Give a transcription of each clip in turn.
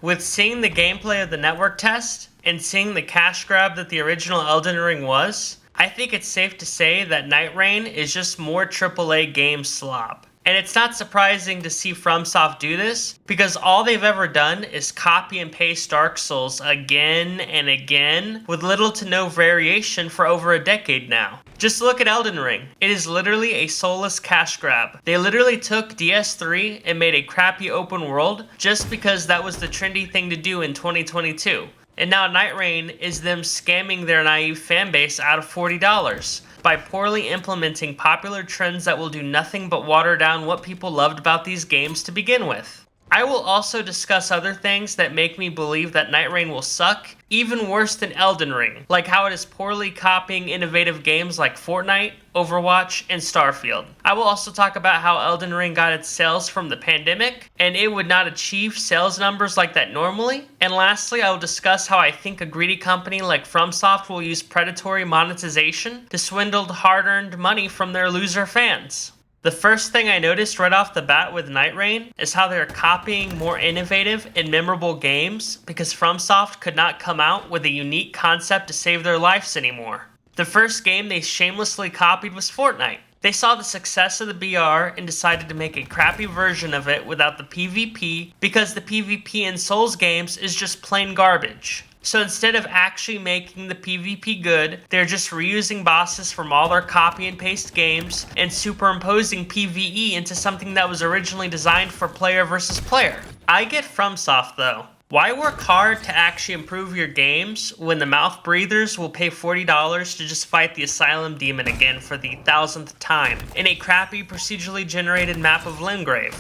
With seeing the gameplay of the network test, and seeing the cash grab that the original Elden Ring was, I think it's safe to say that Nightreign is just more AAA game slop. And it's not surprising to see FromSoft do this, because all they've ever done is copy and paste Dark Souls again and again, with little to no variation for over a decade now. Just look at Elden Ring. It is literally a soulless cash grab. They literally took DS3 and made a crappy open world just because that was the trendy thing to do in 2022. And now Nightreign is them scamming their naive fanbase out of $40 by poorly implementing popular trends that will do nothing but water down what people loved about these games to begin with. I will also discuss other things that make me believe that Nightreign will suck even worse than Elden Ring, like how it is poorly copying innovative games like Fortnite, Overwatch, and Starfield. I will also talk about how Elden Ring got its sales from the pandemic, and it would not achieve sales numbers like that normally. And lastly, I will discuss how I think a greedy company like FromSoft will use predatory monetization to swindle hard-earned money from their loser fans. The first thing I noticed right off the bat with Nightreign is how they're copying more innovative and memorable games because FromSoft could not come out with a unique concept to save their lives anymore. The first game they shamelessly copied was Fortnite. They saw the success of the BR and decided to make a crappy version of it without the PvP because the PvP in Souls games is just plain garbage. So instead of actually making the PvP good, they're just reusing bosses from all their copy and paste games and superimposing PvE into something that was originally designed for player versus player. I get FromSoft though. Why work hard to actually improve your games when the mouth breathers will pay $40 to just fight the Asylum Demon again for the 1000th time in a crappy procedurally generated map of Limgrave?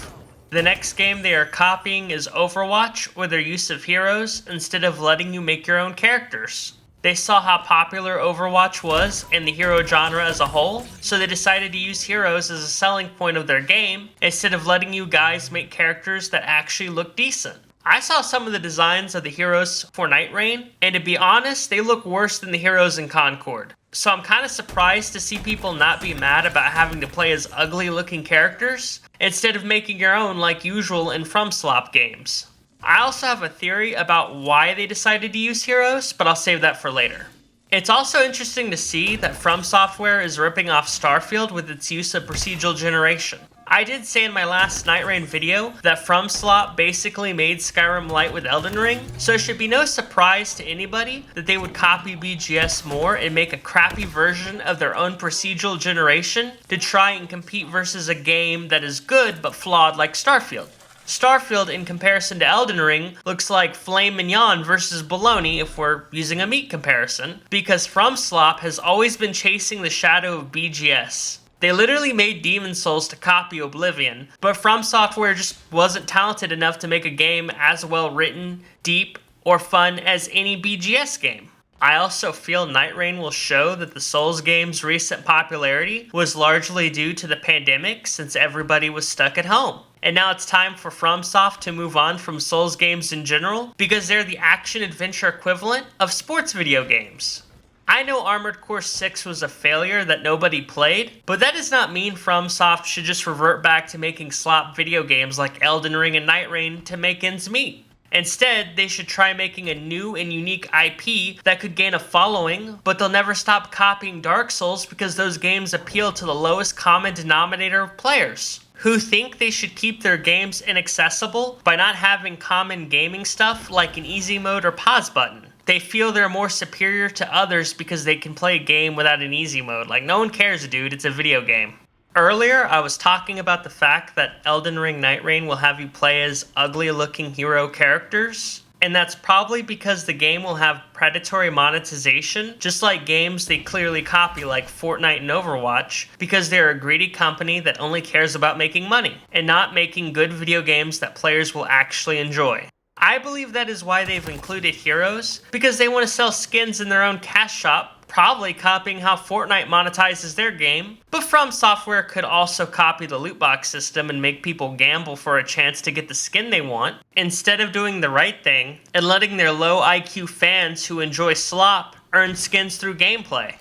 The next game they are copying is Overwatch with their use of heroes instead of letting you make your own characters. They saw how popular Overwatch was and the hero genre as a whole, so they decided to use heroes as a selling point of their game instead of letting you guys make characters that actually look decent. I saw some of the designs of the heroes for Nightreign, and to be honest, they look worse than the heroes in Concord. So I'm kind of surprised to see people not be mad about having to play as ugly looking characters, instead of making your own like usual in FromSlop games. I also have a theory about why they decided to use heroes, but I'll save that for later. It's also interesting to see that From Software is ripping off Starfield with its use of procedural generation. I did say in my last Nightreign video that FromSlop basically made Skyrim Light with Elden Ring, so it should be no surprise to anybody that they would copy BGS more and make a crappy version of their own procedural generation to try and compete versus a game that is good but flawed like Starfield. Starfield, in comparison to Elden Ring, looks like filet mignon versus bologna if we're using a meat comparison, because FromSlop has always been chasing the shadow of BGS. They literally made Demon Souls to copy Oblivion, but From Software just wasn't talented enough to make a game as well written, deep, or fun as any BGS game. I also feel Nightreign will show that the Souls game's recent popularity was largely due to the pandemic since everybody was stuck at home. And now it's time for FromSoft to move on from Souls games in general because they're the action-adventure equivalent of sports video games. I know Armored Core 6 was a failure that nobody played, but that does not mean FromSoft should just revert back to making slop video games like Elden Ring and Nightreign to make ends meet. Instead, they should try making a new and unique IP that could gain a following, but they'll never stop copying Dark Souls because those games appeal to the lowest common denominator of players, who think they should keep their games inaccessible by not having common gaming stuff like an easy mode or pause button. They feel they're more superior to others because they can play a game without an easy mode. Like, no one cares, dude, it's a video game. Earlier, I was talking about the fact that Elden Ring Nightreign will have you play as ugly-looking hero characters, and that's probably because the game will have predatory monetization, just like games they clearly copy like Fortnite and Overwatch, because they're a greedy company that only cares about making money, and not making good video games that players will actually enjoy. I believe that is why they've included heroes, because they want to sell skins in their own cash shop, probably copying how Fortnite monetizes their game, but From Software could also copy the loot box system and make people gamble for a chance to get the skin they want, instead of doing the right thing and letting their low IQ fans who enjoy slop earn skins through gameplay.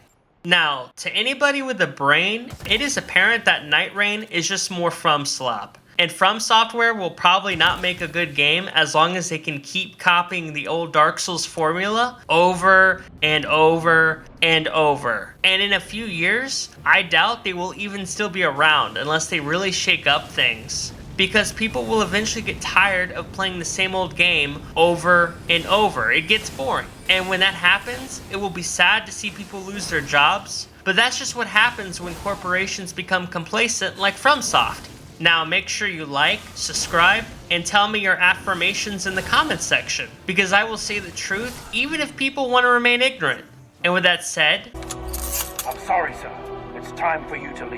Now, to anybody with a brain, it is apparent that Nightreign is just more From Slop. And From Software will probably not make a good game as long as they can keep copying the old Dark Souls formula over and over and over. And in a few years, I doubt they will even still be around unless they really shake up things. Because people will eventually get tired of playing the same old game over and over. It gets boring. And when that happens, it will be sad to see people lose their jobs. But that's just what happens when corporations become complacent like FromSoft. Now make sure you like, subscribe, and tell me your affirmations in the comments section, because I will say the truth even if people want to remain ignorant. And with that said, I'm sorry, sir. It's time for you to leave.